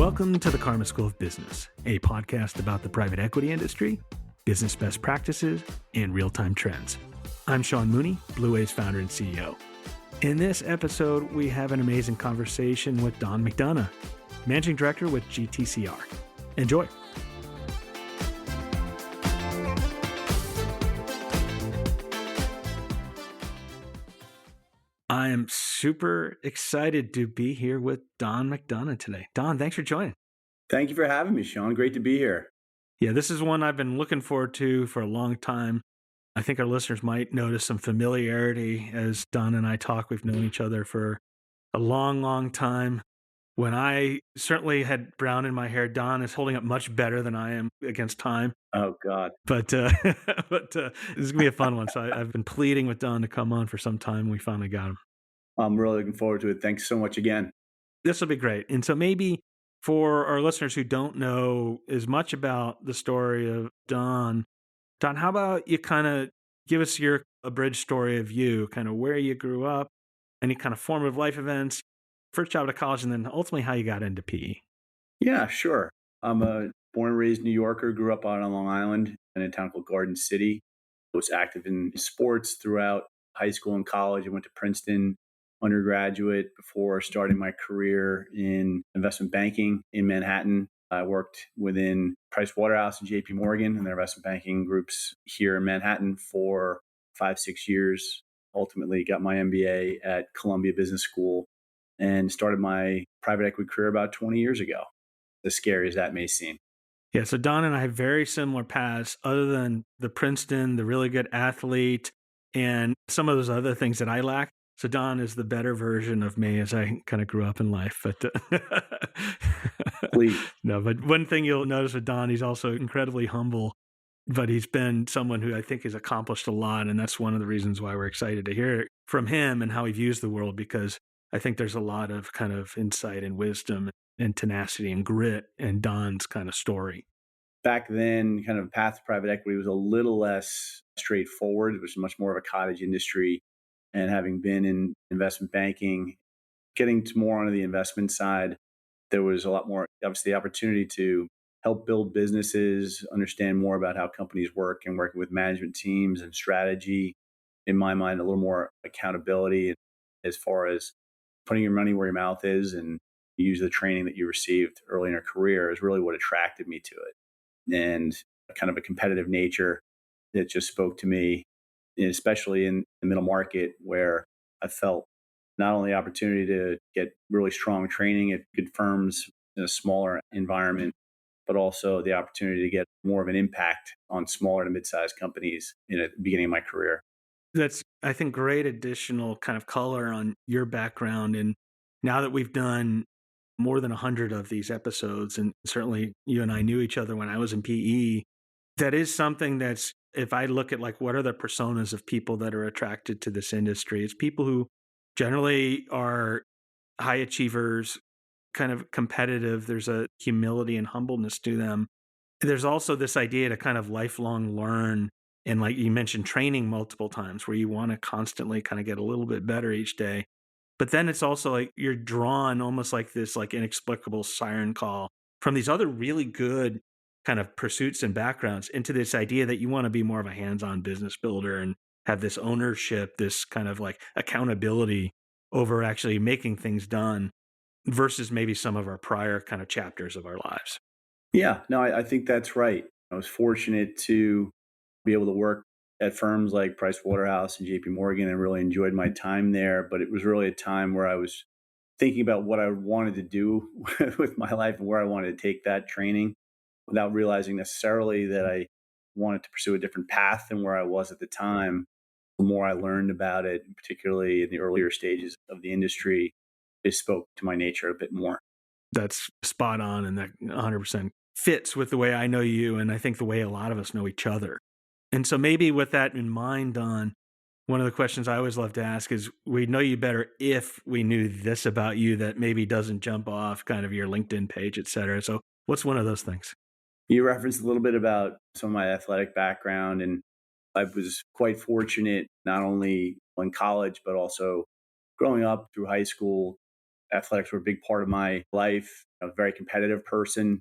Welcome to the Karma School of Business, a podcast about the private equity industry, business best practices, and real-time trends. I'm Sean Mooney, Blue Wave's founder and CEO. In this episode, we have an amazing conversation with Don McDonough, Managing Director with GTCR. Enjoy. I am super excited to be here with Don McDonough today. Don, thanks for joining. Thank you for having me, Sean. Great to be here. Yeah, this is one I've been looking forward to for a long time. I think our listeners might notice some familiarity as Don and I talk. We've known each other for a long, long time. When I certainly had brown in my hair, Don is holding up much better than I am against time. Oh, God. But this is going to be a fun one. So I've been pleading with Don to come on for some time. We finally got him. I'm really looking forward to it. Thanks so much again. This will be great. And so maybe for our listeners who don't know as much about the story of Don, how about you kind of give us your abridged story of you, kind of where you grew up, any kind of formative life events, first job out of college, and then ultimately how you got into PE. Yeah, sure. I'm a born and raised New Yorker, grew up out on Long Island in a town called Garden City. I was active in sports throughout high school and college. I went to Princeton undergraduate before starting my career in investment banking in Manhattan. I worked within Pricewaterhouse and JP Morgan and their investment banking groups here in Manhattan for 5-6 years. Ultimately got my MBA at Columbia Business School and started my private equity career about 20 years ago, as scary as that may seem. Yeah, so Don and I have very similar paths other than the Princeton, the really good athlete, and some of those other things that I lack. So Don is the better version of me as I kind of grew up in life. But Please. No, but one thing you'll notice with Don, he's also incredibly humble, but he's been someone who I think has accomplished a lot. And that's one of the reasons why we're excited to hear from him and how he views the world, because I think there's a lot of kind of insight and wisdom and tenacity and grit in Don's kind of story. Back then, kind of path to private equity was a little less straightforward. It was much more of a cottage industry. And having been in investment banking, getting to more onto the investment side, there was a lot more, obviously, the opportunity to help build businesses, understand more about how companies work and working with management teams and strategy. In my mind, a little more accountability as far as putting your money where your mouth is and use the training that you received early in your career is really what attracted me to it. And kind of a competitive nature that just spoke to me, especially in the middle market, where I felt not only the opportunity to get really strong training at good firms in a smaller environment, but also the opportunity to get more of an impact on smaller to mid-sized companies in the beginning of my career. That's, I think, great additional kind of color on your background. And now that we've done more than 100 of these episodes, and certainly you and I knew each other when I was in PE, that is something that's, if I look at like what are the personas of people that are attracted to this industry, it's people who generally are high achievers, kind of competitive. There's a humility and humbleness to them. There's also this idea to kind of lifelong learn. And like you mentioned, training multiple times where you want to constantly kind of get a little bit better each day. But then it's also like you're drawn almost like this like inexplicable siren call from these other really good kind of pursuits and backgrounds into this idea that you want to be more of a hands-on business builder and have this ownership, this kind of like accountability over actually making things done versus maybe some of our prior kind of chapters of our lives. Yeah, no, I think that's right. I was fortunate to be able to work at firms like Pricewaterhouse and JP Morgan and really enjoyed my time there. But it was really a time where I was thinking about what I wanted to do with my life and where I wanted to take that training without realizing necessarily that I wanted to pursue a different path than where I was at the time. The more I learned about it, particularly in the earlier stages of the industry, it spoke to my nature a bit more. That's spot on. And that 100% fits with the way I know you. And I think the way a lot of us know each other. And so maybe with that in mind, Don, one of the questions I always love to ask is, we know you better if we knew this about you that maybe doesn't jump off kind of your LinkedIn page, et cetera. So what's one of those things? You referenced a little bit about some of my athletic background, and I was quite fortunate not only in college, but also growing up through high school. athletics were a big part of my life. I was a very competitive person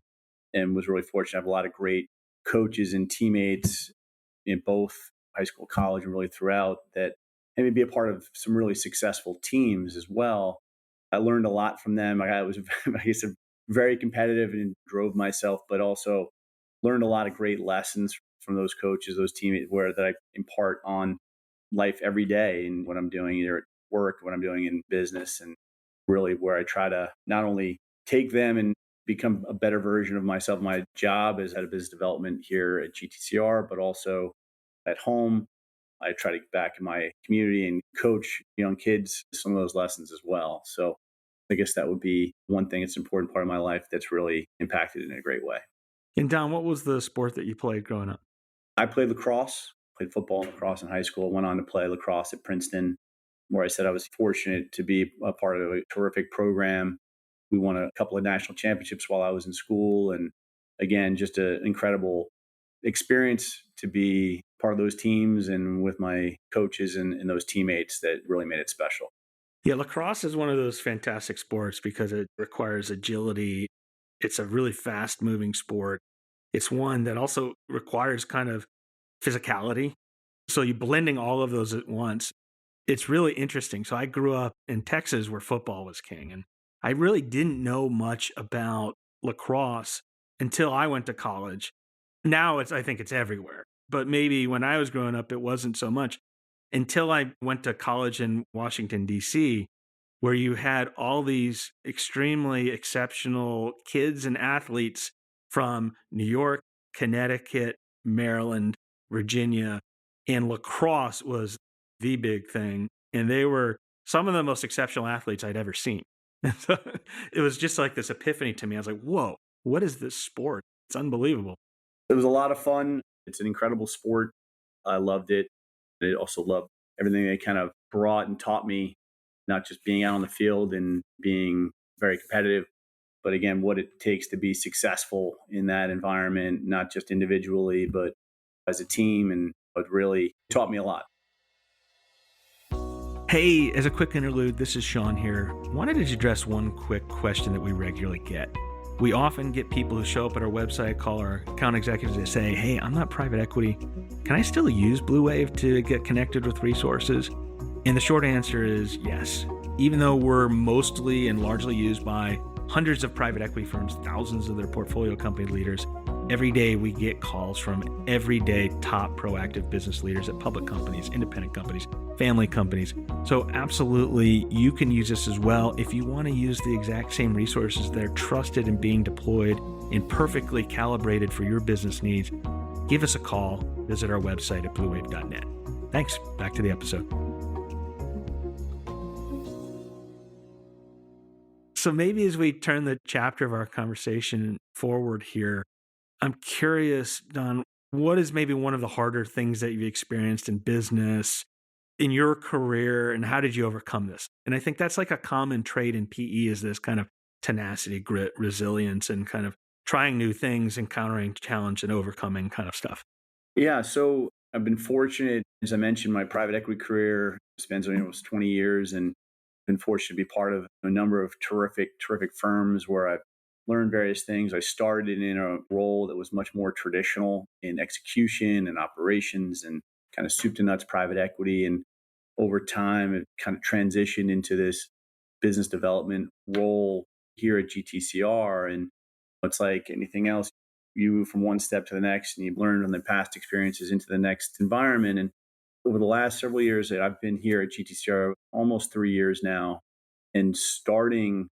and was really fortunate to have a lot of great coaches and teammates in both high school, college, and really throughout that made me be a part of some really successful teams as well. I learned a lot from them. I was, I guess, very competitive and drove myself, but also learned a lot of great lessons from those coaches, those teammates, where that I impart on life every day and what I'm doing either at work, what I'm doing in business, and really where I try to not only take them and become a better version of myself, my job as head of business development here at GTCR, but also at home. I try to get back in my community and coach young kids some of those lessons as well. So I guess that would be one thing that's an important part of my life that's really impacted in a great way. And Don, what was the sport that you played growing up? I played lacrosse, played football and lacrosse in high school, went on to play lacrosse at Princeton, where I said I was fortunate to be a part of a terrific program. We won a couple of national championships while I was in school. And again, just an incredible experience to be part of those teams and with my coaches and those teammates that really made it special. Yeah, lacrosse is one of those fantastic sports because it requires agility. It's a really fast moving sport. It's one that also requires kind of physicality. So you blending all of those at once, it's really interesting. So I grew up in Texas where football was king, and I really didn't know much about lacrosse until I went to college. Now I think it's everywhere. But maybe when I was growing up it wasn't so much until I went to college in Washington D.C., where you had all these extremely exceptional kids and athletes from New York, Connecticut, Maryland, Virginia, and lacrosse was the big thing. And they were some of the most exceptional athletes I'd ever seen. And so it was just like this epiphany to me. I was like, whoa, what is this sport? It's unbelievable. It was a lot of fun. It's an incredible sport. I loved it. I also loved everything they kind of brought and taught me, not just being out on the field and being very competitive, but again, what it takes to be successful in that environment, not just individually, but as a team. And it really taught me a lot. Hey, as a quick interlude, this is Sean here. Wanted to address one quick question that we regularly get. We often get people who show up at our website, call our account executives, and say, hey, I'm not private equity. Can I still use Blue Wave to get connected with resources? And the short answer is yes. Even though we're mostly and largely used by hundreds of private equity firms, thousands of their portfolio company leaders, every day we get calls from everyday top proactive business leaders at public companies, independent companies, family companies. So absolutely, you can use this as well. If you want to use the exact same resources that are trusted and being deployed and perfectly calibrated for your business needs, give us a call. Visit our website at bluewave.net. Thanks. Back to the episode. So maybe as we turn the chapter of our conversation forward here, I'm curious, Don, what is maybe one of the harder things that you've experienced in business, in your career, and how did you overcome this? And I think that's like a common trait in PE is this kind of tenacity, grit, resilience, and kind of trying new things, encountering challenge and overcoming kind of stuff. Yeah. So I've been fortunate, as I mentioned, my private equity career spans almost 20 years and been fortunate to be part of a number of terrific firms where I've learned various things. I started in a role that was much more traditional in execution and operations and kind of soup to nuts private equity. And over time, it kind of transitioned into this business development role here at GTCR. And it's like anything else, you move from one step to the next and you've learned from the past experiences into the next environment. And over the last several years that I've been here at GTCR, almost 3 years now, and starting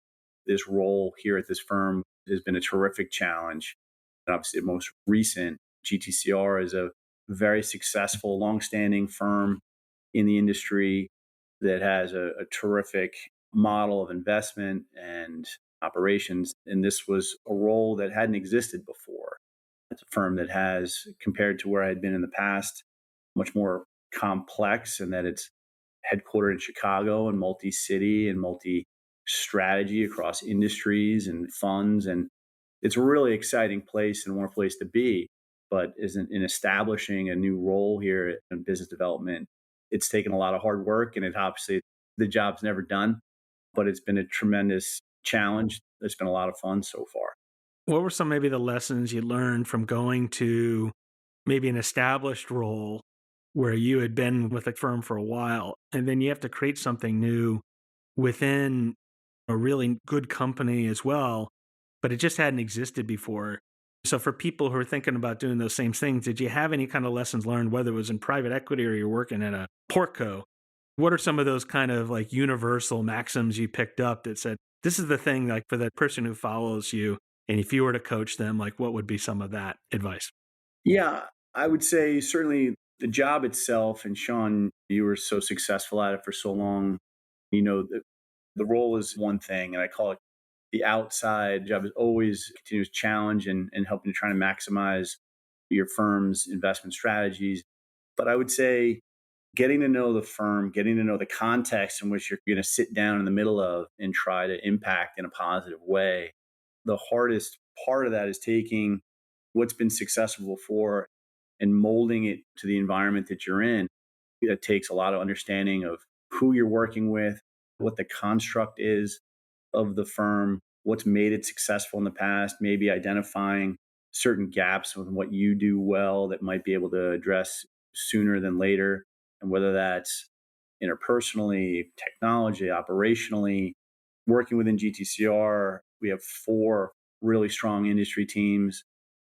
this role here at this firm has been a terrific challenge. And obviously, the most recent GTCR is a very successful, longstanding firm in the industry that has a terrific model of investment and operations. And this was a role that hadn't existed before. It's a firm that has, compared to where I had been in the past, much more complex in that it's headquartered in Chicago and multi-city and multi-strategy across industries and funds. And it's a really exciting place and more place to be. But isn't in establishing a new role here in business development, it's taken a lot of hard work and it obviously the job's never done. but it's been a tremendous challenge. It's been a lot of fun so far. What were some maybe the lessons you learned from going to maybe an established role where you had been with a firm for a while, and then you have to create something new within a really good company as well, but it just hadn't existed before? So for people who are thinking about doing those same things, did you have any kind of lessons learned, whether it was in private equity or you're working at a portco? What are some of those kind of like universal maxims you picked up that said, this is the thing, like for the person who follows you, and if you were to coach them, like what would be some of that advice? Yeah, I would say certainly the job itself, and Sean, you were so successful at it for so long. The role is one thing, and I call it the outside job is always a continuous challenge and helping to try to maximize your firm's investment strategies. But I would say getting to know the firm, getting to know the context in which you're going to sit down in the middle of and try to impact in a positive way. The hardest part of that is taking what's been successful before and molding it to the environment that you're in. It takes a lot of understanding of who you're working with, what the construct is of the firm, what's made it successful in the past, maybe identifying certain gaps with what you do well that might be able to address sooner than later. And whether that's interpersonally, technology, operationally, working within GTCR, we have four really strong industry teams.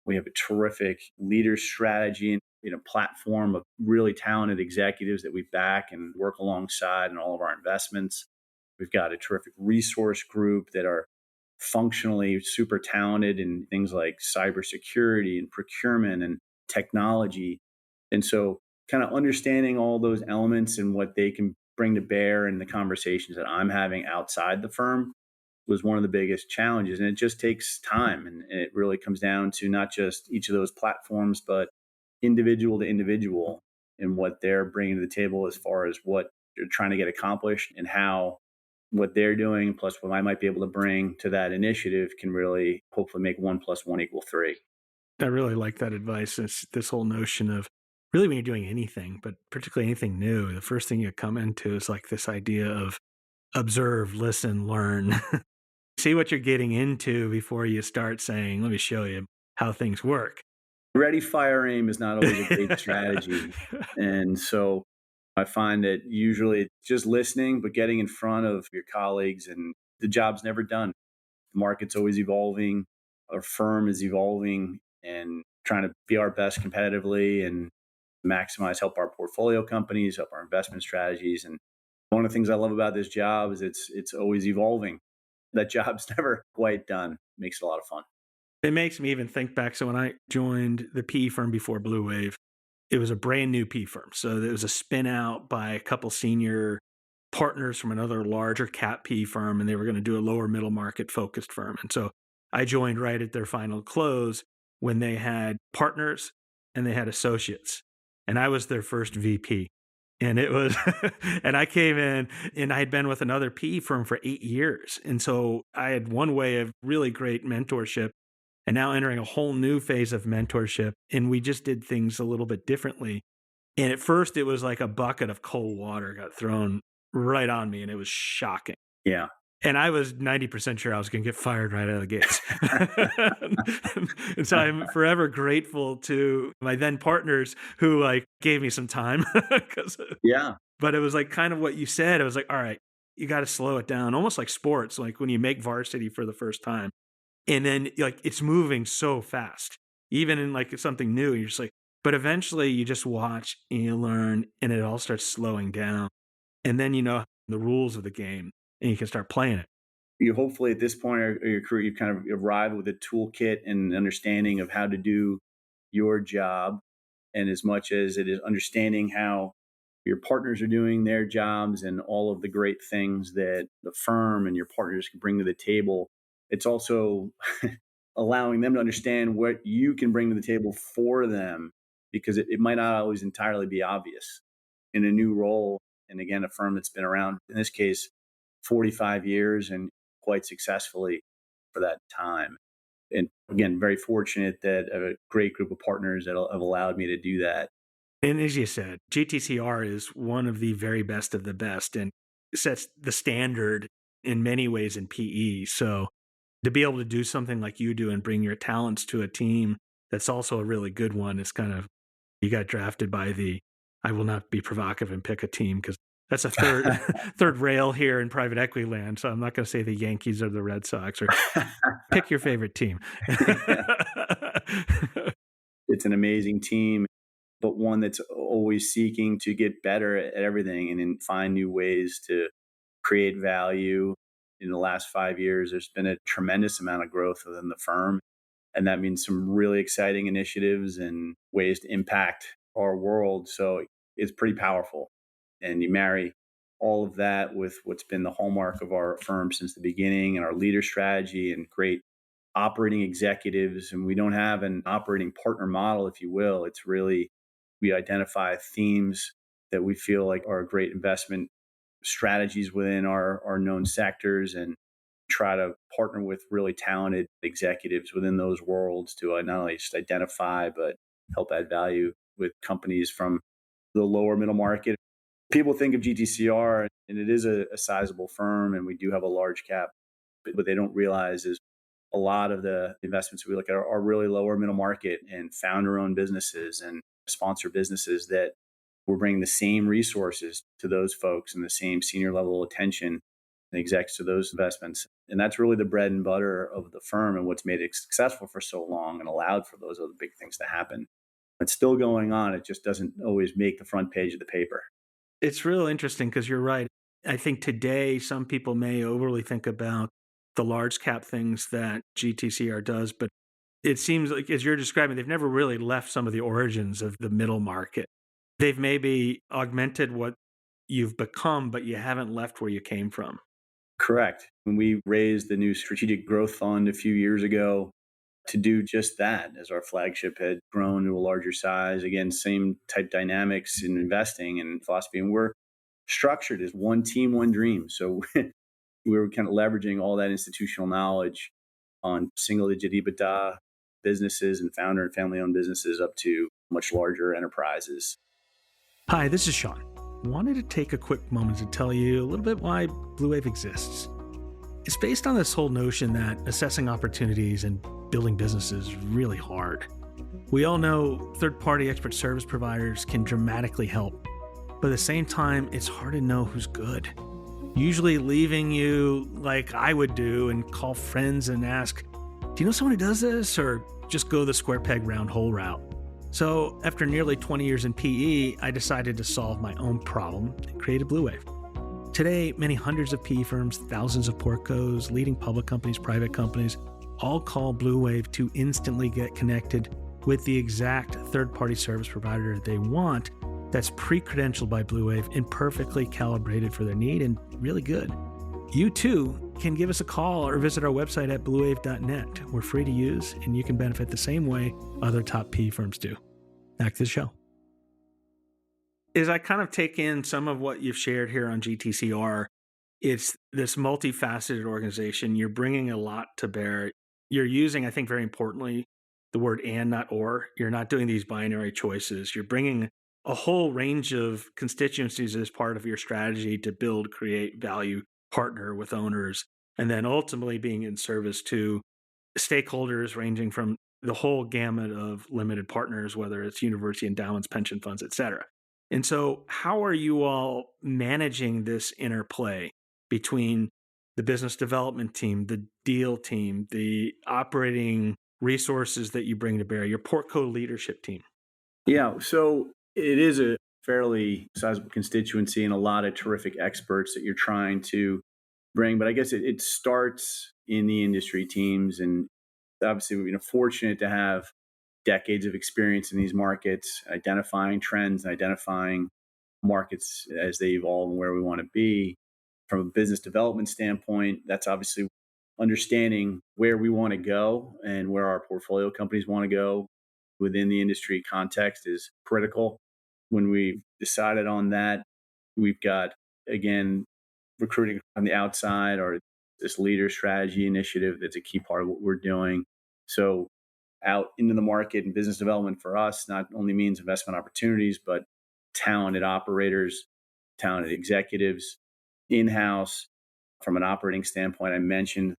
We have a terrific leader strategy and platform of really talented executives that we back and work alongside in all of our investments. We've got a terrific resource group that are functionally super talented in things like cybersecurity and procurement and technology. And so, kind of understanding all those elements and what they can bring to bear in the conversations that I'm having outside the firm was one of the biggest challenges. And it just takes time. And it really comes down to not just each of those platforms, but individual to individual and what they're bringing to the table as far as what they're trying to get accomplished and how what they're doing plus what I might be able to bring to that initiative can really hopefully make 1 + 1 = 3. I really like that advice. It's this whole notion of really when you're doing anything, but particularly anything new, the first thing you come into is like this idea of observe, listen, learn. See what you're getting into before you start saying, let me show you how things work. Ready, fire, aim is not always a great strategy. And so I find that usually it's just listening, but getting in front of your colleagues, and the job's never done. The market's always evolving, our firm is evolving, and trying to be our best competitively and maximize, help our portfolio companies, help our investment strategies. And one of the things I love about this job is it's always evolving. That job's never quite done. Makes it a lot of fun. It makes me even think back. So when I joined the PE firm before Blue Wave, it was a brand new PE firm. So there was a spin out by a couple senior partners from another larger cap PE firm, and they were going to do a lower middle market focused firm. And so I joined right at their final close when they had partners and they had associates. And I was their first VP. And it was, and I came in and I had been with another PE firm for 8 years. And so I had one way of really great mentorship and now entering a whole new phase of mentorship. And we just did things a little bit differently. And at first, it was like a bucket of cold water got thrown right on me, and it was shocking. Yeah. And I was 90% sure I was going to get fired right out of the gates. And so I'm forever grateful to my then partners who like gave me some time. 'Cause- Yeah. but it was like kind of what you said. It was like, all right, you got to slow it down, almost like sports, like when you make varsity for the first time. And then like it's moving so fast, even in like something new. You're just like, but eventually you just watch and you learn and it all starts slowing down. And then you know the rules of the game and you can start playing it. You hopefully at this point of your career, you've kind of arrived with a toolkit and understanding of how to do your job. And as much as it is understanding how your partners are doing their jobs and all of the great things that the firm and your partners can bring to the table, it's also allowing them to understand what you can bring to the table for them, because it might not always entirely be obvious in a new role. And again, a firm that's been around, in this case, 45 years and quite successfully for that time. And again, very fortunate that a great group of partners that have allowed me to do that. And as you said, GTCR is one of the very best of the best and sets the standard in many ways in PE. So to be able to do something like you do and bring your talents to a team that's also a really good one is kind of, you got drafted by the, I will not be provocative and pick a team because that's a third rail here in private equity land. So I'm not going to say the Yankees or the Red Sox, or pick your favorite team. It's an amazing team, but one that's always seeking to get better at everything and then find new ways to create value. In the last 5 years, there's been a tremendous amount of growth within the firm. And that means some really exciting initiatives and ways to impact our world. So it's pretty powerful. And you marry all of that with what's been the hallmark of our firm since the beginning and our leader strategy and great operating executives. And we don't have an operating partner model, if you will. It's really, we identify themes that we feel like are great investment strategies within our known sectors and try to partner with really talented executives within those worlds to not only just identify, but help add value with companies from the lower middle market. People think of GTCR, and it is a sizable firm, and we do have a large cap, but what they don't realize is a lot of the investments we look at are really lower middle market and founder-owned businesses and sponsor businesses that we're bringing the same resources to those folks and the same senior level attention and execs to those investments. And that's really the bread and butter of the firm and what's made it successful for so long and allowed for those other big things to happen. It's still going on. It just doesn't always make the front page of the paper. It's real interesting because you're right. I think today some people may overly think about the large cap things that GTCR does, but it seems like, as you're describing, they've never really left some of the origins of the middle market. They've maybe augmented what you've become, but you haven't left where you came from. Correct. When we raised the new strategic growth fund a few years ago to do just that, as our flagship had grown to a larger size, again, same type dynamics in investing and philosophy. And we're structured as one team, one dream. So we were kind of leveraging all that institutional knowledge on single digit EBITDA businesses and founder and family owned businesses up to much larger enterprises. Hi, this is Sean. Wanted to take a quick moment to tell you a little bit why Blue Wave exists. It's based on this whole notion that assessing opportunities and building businesses is really hard. We all know third-party expert service providers can dramatically help, but at the same time, it's hard to know who's good. Usually leaving you like I would do and call friends and ask, do you know someone who does this? Or just go the square peg round hole route. So after nearly 20 years in PE, I decided to solve my own problem and created Blue Wave. Today, many hundreds of PE firms, thousands of portcos, leading public companies, private companies, all call Blue Wave to instantly get connected with the exact third-party service provider they want that's pre-credentialed by Blue Wave and perfectly calibrated for their need and really good. You too can give us a call or visit our website at bluewave.net. We're free to use and you can benefit the same way other top PE firms do. Back to the show. As I kind of take in some of what you've shared here on GTCR, it's this multifaceted organization. You're bringing a lot to bear. You're using, I think very importantly, the word and, not or. You're not doing these binary choices. You're bringing a whole range of constituencies as part of your strategy to build, create value, partner with owners, and then ultimately being in service to stakeholders ranging from the whole gamut of limited partners, whether it's university endowments, pension funds, et cetera. And so how are you all managing this interplay between the business development team, the deal team, the operating resources that you bring to bear, your portco leadership team? Yeah, so it is a fairly sizable constituency and a lot of terrific experts that you're trying to bring. But I guess it starts in the industry teams. And obviously, we're fortunate to have decades of experience in these markets, identifying trends and identifying markets as they evolve and where we want to be. From a business development standpoint, that's obviously understanding where we want to go and where our portfolio companies want to go within the industry context is critical. When we've decided on that, we've got, again, recruiting on the outside or this leader strategy initiative that's a key part of what we're doing. So out into the market and business development for us not only means investment opportunities, but talented operators, talented executives in-house From an operating standpoint, I mentioned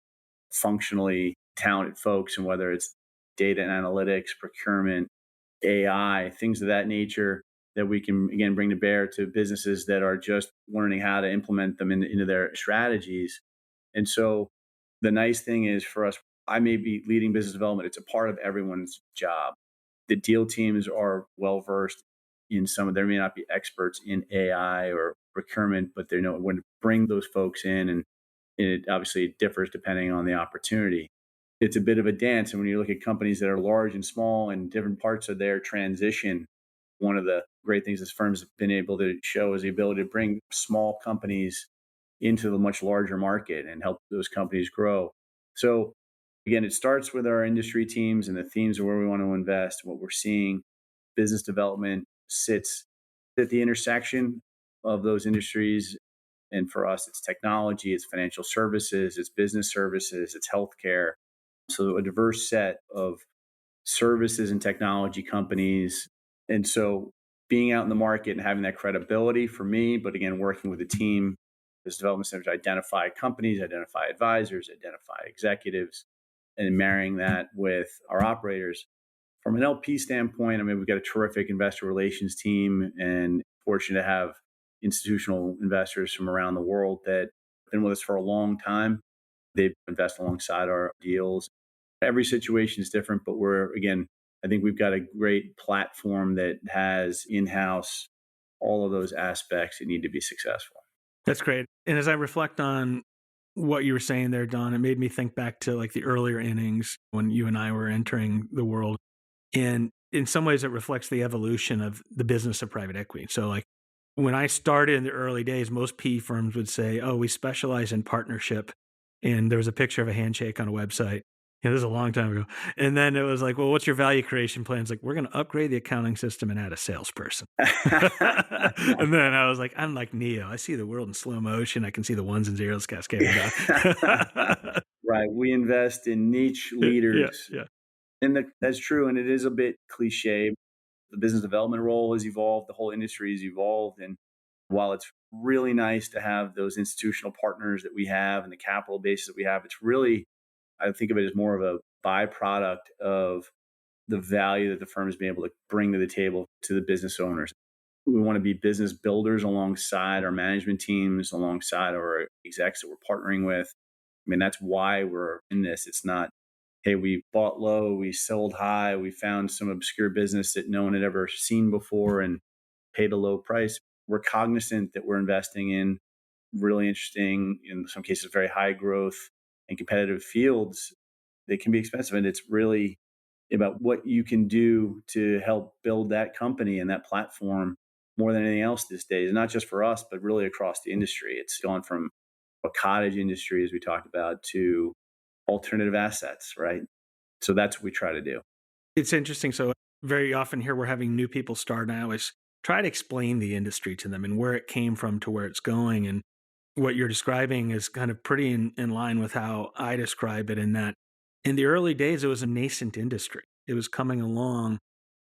functionally talented folks, and whether it's data and analytics, procurement, AI, things of that nature that we can again bring to bear to businesses that are just learning how to implement them into their strategies. And so the nice thing is for us, I may be leading business development. It's a part of everyone's job. The deal teams are well versed in some of, there may not be experts in AI or procurement, but they know when to bring those folks in. And it obviously differs depending on the opportunity. It's a bit of a dance. And when you look at companies that are large and small and different parts of their transition, one of the great things this firm's been able to show is the ability to bring small companies into the much larger market and help those companies grow. So again, it starts with our industry teams and the themes of where we want to invest, what we're seeing. Business development sits at the intersection of those industries. And for us, it's technology, it's financial services, it's business services, it's healthcare. So a diverse set of services and technology companies. And so being out in the market and having that credibility for me, but again, working with a team, this development center to identify companies, identify advisors, identify executives, and marrying that with our operators. From an LP standpoint, I mean, we've got a terrific investor relations team and fortunate to have institutional investors from around the world that have been with us for a long time. They invest alongside our deals. Every situation is different, but again, I think we've got a great platform that has in-house all of those aspects that need to be successful. That's great. And as I reflect on what you were saying there, Don, it made me think back to like the earlier innings when you and I were entering the world. And in some ways, it reflects the evolution of the business of private equity. So, like when I started in the early days, most PE firms would say, "Oh, we specialize in partnership," and there was a picture of a handshake on a website. This is a long time ago. And then it was like, "Well, what's your value creation plan?" It's like, "We're going to upgrade the accounting system and add a salesperson." And then I was like, "I'm like Neo. I see the world in slow motion. I can see the ones and zeros cascading down." Right. We invest in niche Yeah, leaders. yeah. And that's true. And it is a bit cliche. The business development role has evolved, the whole industry has evolved. And while it's really nice to have those institutional partners that we have and the capital base that we have, it's really, I think of it as more of a byproduct of the value that the firm has been able to bring to the table to the business owners. We want to be business builders alongside our management teams, alongside our execs that we're partnering with. I mean, that's why we're in this. It's not, hey, we bought low, we sold high, we found some obscure business that no one had ever seen before and paid a low price. We're cognizant that we're investing in really interesting, in some cases, very high growth and competitive fields. They can be expensive. And it's really about what you can do to help build that company and that platform more than anything else these days. And not just for us, but really across the industry. It's gone from a cottage industry, as we talked about, to alternative assets, right? So that's what we try to do. It's interesting. So very often here we're having new people start, and I always try to explain the industry to them and where it came from to where it's going. And what you're describing is kind of pretty in line with how I describe it, in that in the early days, it was a nascent industry. It was coming along.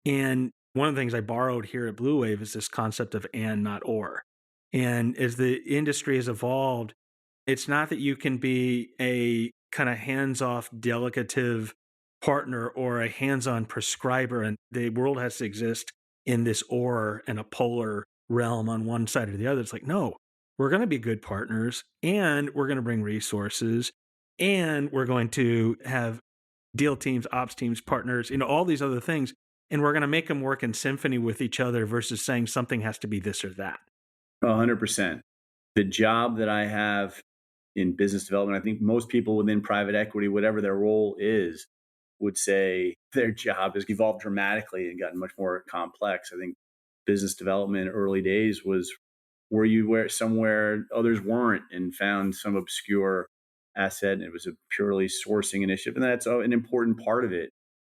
And one of the things I borrowed here at Blue Wave is this concept of and, not or. And as the industry has evolved, it's not that you can be a kind of hands-off delegative partner or a hands-on prescriber, and the world has to exist in this or and a polar realm on one side or the other. It's like, no, we're going to be good partners, and we're going to bring resources, and we're going to have deal teams, ops teams, partners, all these other things, and we're going to make them work in symphony with each other versus saying something has to be this or that. 100%. The job that I have in business development, I think most people within private equity, whatever their role is, would say their job has evolved dramatically and gotten much more complex. I think business development early days was where you were somewhere others weren't and found some obscure asset, and it was a purely sourcing initiative. And that's an important part of it.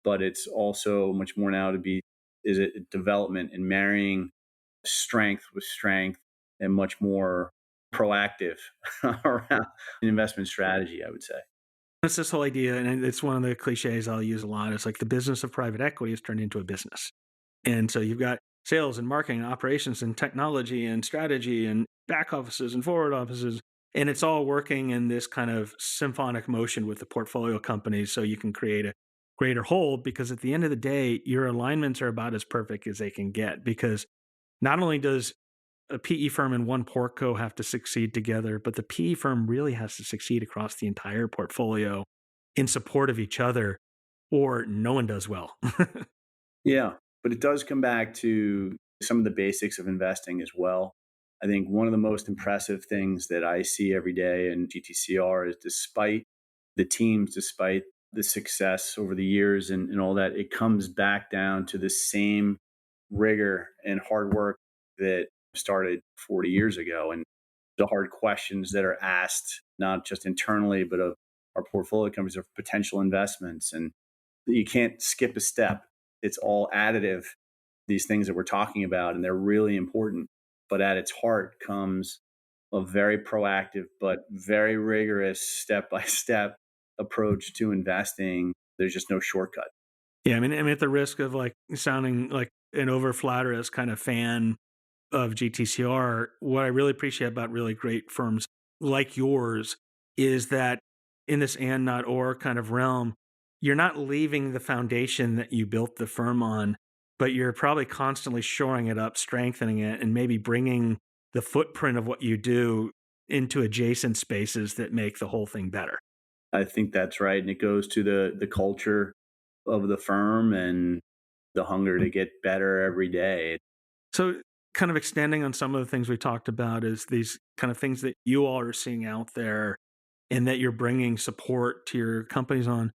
But it's also much more now to be, is it development and marrying strength with strength and much more proactive around an investment strategy, I would say. It's this whole idea, and it's one of the cliches I'll use a lot. It's like the business of private equity has turned into a business. And so you've got sales and marketing and operations and technology and strategy and back offices and forward offices. And it's all working in this kind of symphonic motion with the portfolio companies so you can create a greater whole, because at the end of the day, your alignments are about as perfect as they can get, because not only does a PE firm and one portco have to succeed together, but the PE firm really has to succeed across the entire portfolio in support of each other, or no one does well. Yeah, but it does come back to some of the basics of investing as well. I think one of the most impressive things that I see every day in GTCR is, despite the teams, despite the success over the years and all that, it comes back down to the same rigor and hard work that started 40 years ago. And the hard questions that are asked, not just internally, but of our portfolio companies, of potential investments. And you can't skip a step. It's all additive, these things that we're talking about, and they're really important. But at its heart comes a very proactive, but very rigorous, step by step approach to investing. There's just no shortcut. Yeah, I mean, at the risk of like sounding like an over flatterous kind of fan of GTCR, what I really appreciate about really great firms like yours is that in this and not or kind of realm, you're not leaving the foundation that you built the firm on, but you're probably constantly shoring it up, strengthening it, and maybe bringing the footprint of what you do into adjacent spaces that make the whole thing better. I think that's right. And it goes to the culture of the firm and the hunger to get better every day. So, kind of extending on some of the things we talked about is these kind of things that you all are seeing out there and that you're bringing support to your companies on.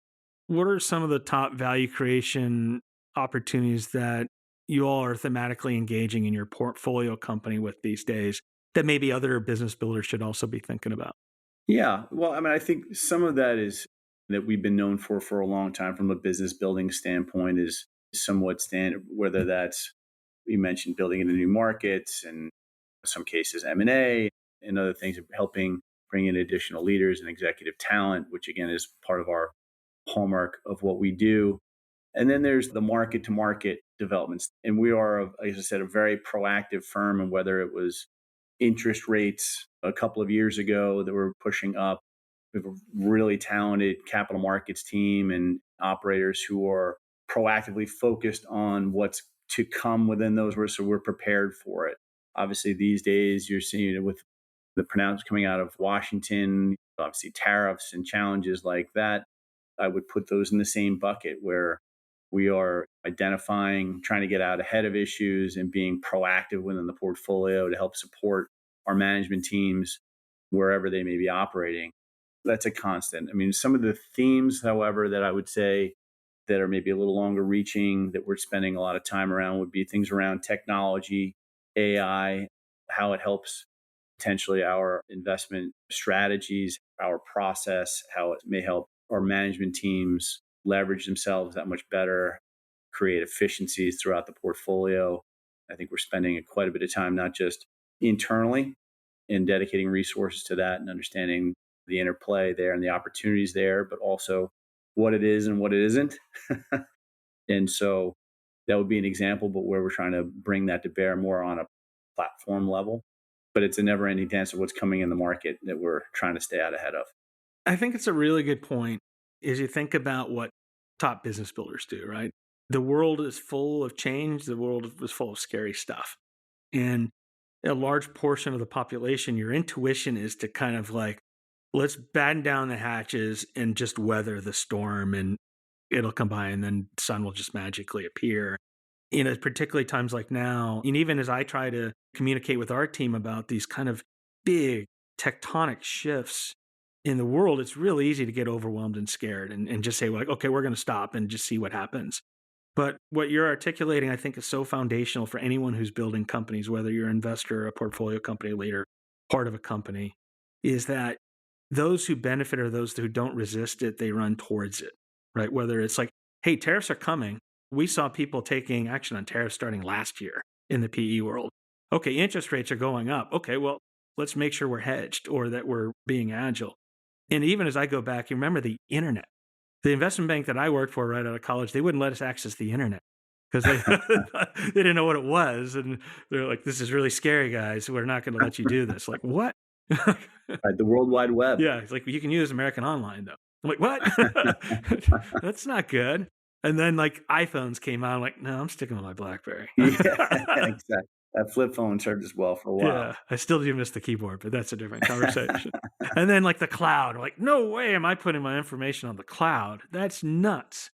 What are some of the top value creation opportunities that you all are thematically engaging in your portfolio company with these days that maybe other business builders should also be thinking about? Yeah. Well, I mean, I think some of that is that we've been known for a long time from a business building standpoint is somewhat standard, whether that's, we mentioned building into new markets, and in some cases M&A, and other things, helping bring in additional leaders and executive talent, which again is part of our hallmark of what we do. And then there's the market to market developments. And we are, as I said, a very proactive firm. And whether it was interest rates a couple of years ago that were pushing up, we have a really talented capital markets team and operators who are proactively focused on what's to come within those, so we're prepared for it. Obviously, these days you're seeing it with the pronouncements coming out of Washington, obviously tariffs and challenges like that. I would put those in the same bucket where we are identifying, trying to get out ahead of issues and being proactive within the portfolio to help support our management teams wherever they may be operating. That's a constant. I mean, some of the themes, however, that I would say that are maybe a little longer reaching that we're spending a lot of time around would be things around technology, AI, how it helps potentially our investment strategies, our process, how it may help our management teams leverage themselves that much better, create efficiencies throughout the portfolio. I think we're spending quite a bit of time, not just internally in dedicating resources to that and understanding the interplay there and the opportunities there, but also what it is and what it isn't. And so that would be an example, but where we're trying to bring that to bear more on a platform level. But it's a never ending dance of what's coming in the market that we're trying to stay out ahead of. I think it's a really good point as you think about what top business builders do, right? The world is full of change, the world is full of scary stuff. And a large portion of the population, your intuition is to kind of like, let's batten down the hatches and just weather the storm and it'll come by and then the sun will just magically appear. Particularly times like now, and even as I try to communicate with our team about these kind of big tectonic shifts in the world, it's really easy to get overwhelmed and scared and just say, like, okay, we're going to stop and just see what happens. But what you're articulating, I think, is so foundational for anyone who's building companies, whether you're an investor, a portfolio company leader, part of a company, is that those who benefit are those who don't resist it, they run towards it, right? Whether it's like, hey, tariffs are coming. We saw people taking action on tariffs starting last year in the PE world. Okay, interest rates are going up. Okay, well, let's make sure we're hedged or that we're being agile. And even as I go back, you remember the internet. The investment bank that I worked for right out of college, they wouldn't let us access the internet because they they didn't know what it was. And they're like, this is really scary, guys. We're not going to let you do this. Like, what? Right, the World Wide Web. Yeah, it's like, "You can use American Online, though." I'm like, "What? That's not good." And then, like, iPhones came out, I'm like, "No, I'm sticking with my BlackBerry." Yeah, exactly. That flip phone served us well for a while. Yeah, I still do miss the keyboard, but that's a different conversation. And then, like, the cloud, like, "No way am I putting my information on the cloud. That's nuts."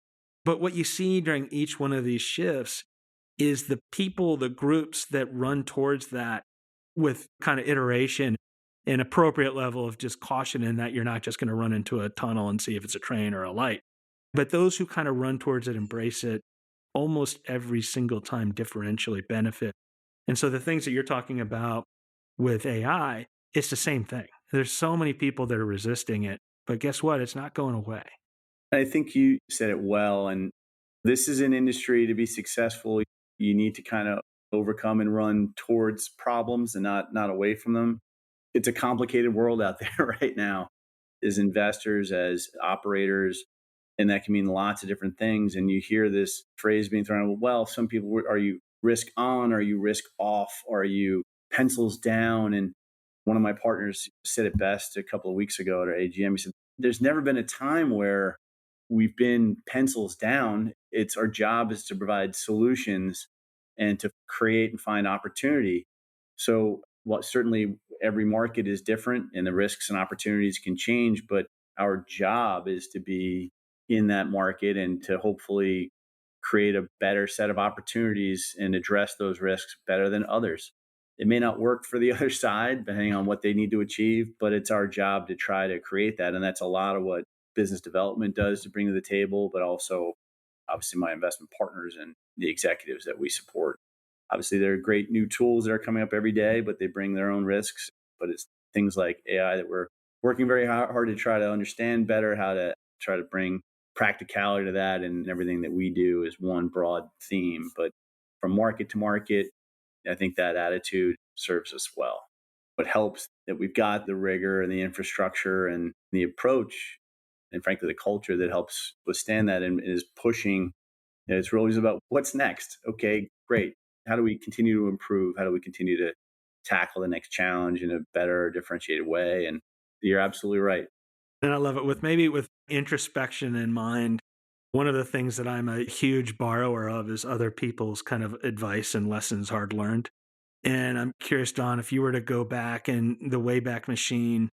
But what you see during each one of these shifts is the people, the groups that run towards that with kind of iteration, an appropriate level of just caution in that you're not just going to run into a tunnel and see if it's a train or a light. But those who kind of run towards it, embrace it, almost every single time differentially benefit. And so the things that you're talking about with AI, it's the same thing. There's so many people that are resisting it, but guess what? It's not going away. I think you said it well. And this is an industry to be successful. You need to kind of overcome and run towards problems and not away from them. It's a complicated world out there right now, as investors, as operators, and that can mean lots of different things. And you hear this phrase being thrown out, well, some people, are you risk on? Are you risk off? Are you pencils down? And one of my partners said it best a couple of weeks ago at our AGM. He said, there's never been a time where we've been pencils down. It's our job is to provide solutions and to create and find opportunity. So, well, certainly every market is different and the risks and opportunities can change, but our job is to be in that market and to hopefully create a better set of opportunities and address those risks better than others. It may not work for the other side, depending on what they need to achieve, but it's our job to try to create that. And that's a lot of what business development does to bring to the table, but also obviously my investment partners and the executives that we support. Obviously, there are great new tools that are coming up every day, but they bring their own risks. But it's things like AI that we're working very hard to try to understand better, how to try to bring practicality to that, and everything that we do is one broad theme. But from market to market, I think that attitude serves us well. What helps that we've got the rigor and the infrastructure and the approach, and frankly, the culture that helps withstand that and is pushing. It's really about what's next. Okay, great. How do we continue to improve? How do we continue to tackle the next challenge in a better, differentiated way? And you're absolutely right. And I love it with maybe with introspection in mind. One of the things that I'm a huge borrower of is other people's kind of advice and lessons hard learned. And I'm curious, Don, if you were to go back in the Wayback Machine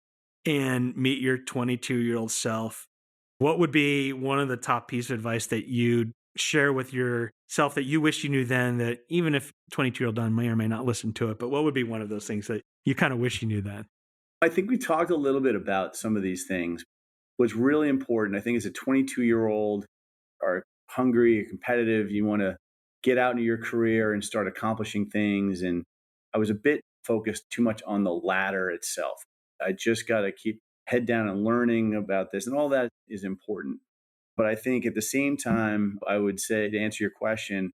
and meet your 22-year-old self, what would be one of the top pieces of advice that you'd share with yourself that you wish you knew then, that even if 22-year-old Don may or may not listen to it, but what would be one of those things that you kind of wish you knew then? I think we talked a little bit about some of these things. What's really important, I think, as a 22-year-old, are hungry, you're competitive, you want to get out into your career and start accomplishing things. And I was a bit focused too much on the ladder itself. I just got to keep head down and learning about this, and all that is important. But I think at the same time, I would say, to answer your question,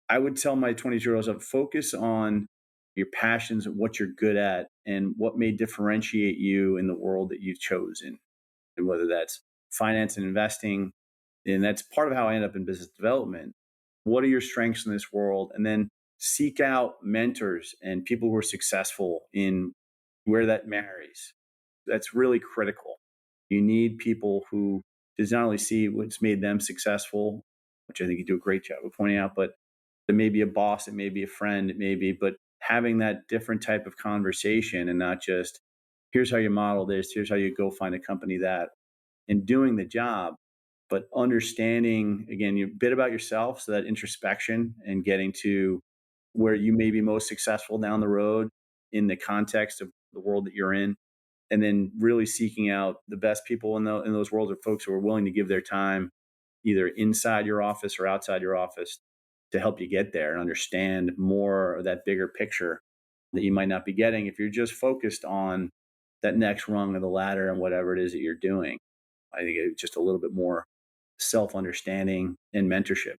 I would tell my 22-year-olds up, focus on your passions and what you're good at and what may differentiate you in the world that you've chosen. And whether that's finance and investing, and that's part of how I end up in business development. What are your strengths in this world? And then seek out mentors and people who are successful in where that marries. That's really critical. You need people who does not only see what's made them successful, which I think you do a great job of pointing out, but it may be a boss, it may be a friend, it may be, but having that different type of conversation and not just here's how you model this, here's how you go find a company that, and doing the job, but understanding again a bit about yourself. So that introspection and getting to where you may be most successful down the road in the context of the world that you're in, and then really seeking out the best people in those worlds, of folks who are willing to give their time either inside your office or outside your office to help you get there and understand more of that bigger picture that you might not be getting if you're just focused on that next rung of the ladder and whatever it is that you're doing. I think it's just a little bit more self understanding and mentorship.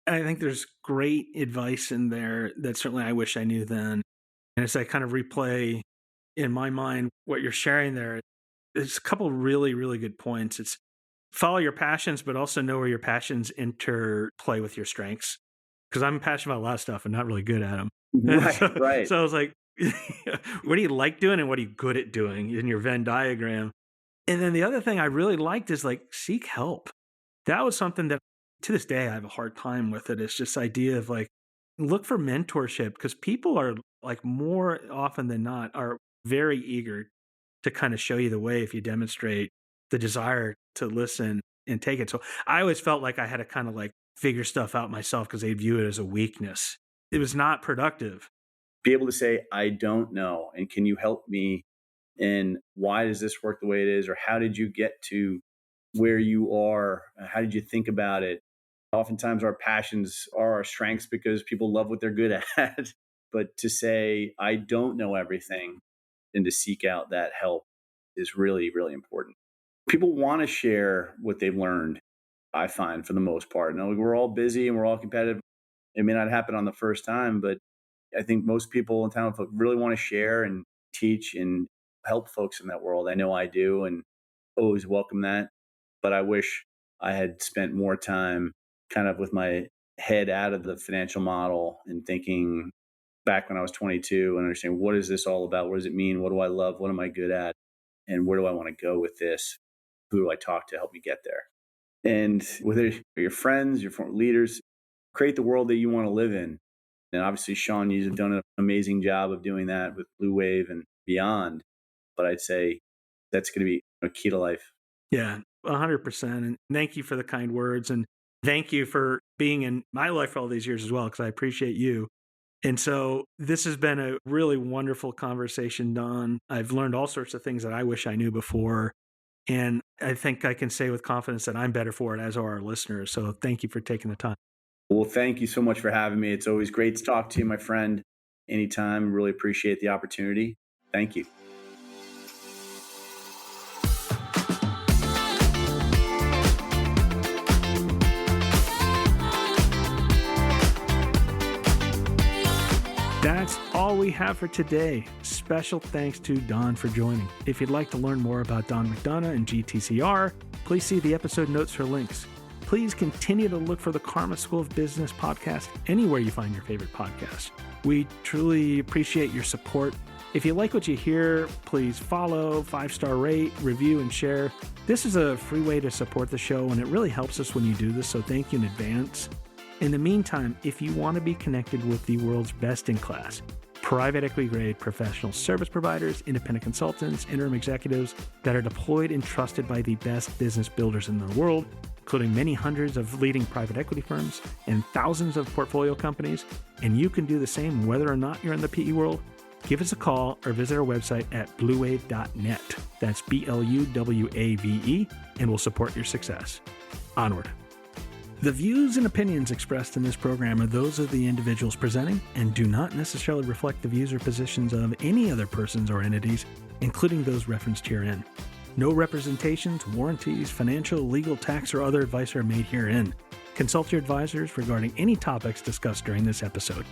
I think there's great advice in there that certainly I wish I knew then. And as I kind of replay in my mind what you're sharing there, there's a couple really, really good points. It's follow your passions, but also know where your passions interplay with your strengths. Because I'm passionate about a lot of stuff and not really good at them. And Right, so, right. so I was like, what do you like doing and what are you good at doing in your Venn diagram? And then the other thing I really liked is like seek help. That was something that to this day I have a hard time with it. It's just idea of like look for mentorship because people are like more often than not are very eager to kind of show you the way if you demonstrate the desire to listen and take it. So I always felt like I had to kind of like figure stuff out myself because they view it as a weakness. It was not productive. Be able to say, I don't know. And can you help me? And why does this work the way it is? Or how did you get to where you are? How did you think about it? Oftentimes our passions are our strengths because people love what they're good at. But to say, I don't know everything and to seek out that help is really, really important. People want to share what they've learned, I find, for the most part. No, we're all busy and we're all competitive. It may not happen on the first time, but I think most people in town really want to share and teach and help folks in that world. I know I do and always welcome that. But I wish I had spent more time kind of with my head out of the financial model and thinking back when I was 22 and understanding what is this all about? What does it mean? What do I love? What am I good at? And where do I want to go with this? Who do I talk to help me get there? And whether your friends, your former leaders, create the world that you want to live in. And obviously, Sean, you've done an amazing job of doing that with Blue Wave and beyond. But I'd say that's going to be a key to life. Yeah, 100%. And thank you for the kind words. And thank you for being in my life for all these years as well, because I appreciate you. And so this has been a really wonderful conversation, Don. I've learned all sorts of things that I wish I knew before. And I think I can say with confidence that I'm better for it, as are our listeners. So thank you for taking the time. Well, thank you so much for having me. It's always great to talk to you, my friend. Anytime. Really appreciate the opportunity. Thank you. That's all we have for today. Special thanks to Don for joining. If you'd like to learn more about Don McDonough and GTCR, please see the episode notes for links. Please continue to look for the Karma School of Business podcast anywhere you find your favorite podcast. We truly appreciate your support. If you like what you hear, please follow, 5-star rate, review, and share. This is a free way to support the show, and it really helps us when you do this, so thank you in advance. In the meantime, if you want to be connected with the world's best-in-class, private equity-grade professional service providers, independent consultants, interim executives that are deployed and trusted by the best business builders in the world, including many hundreds of leading private equity firms and thousands of portfolio companies, and you can do the same whether or not you're in the PE world, give us a call or visit our website at bluewave.net. That's BLUWAVE, and we'll support your success. Onward. The views and opinions expressed in this program are those of the individuals presenting and do not necessarily reflect the views or positions of any other persons or entities, including those referenced herein. No representations, warranties, financial, legal, tax, or other advice are made herein. Consult your advisors regarding any topics discussed during this episode.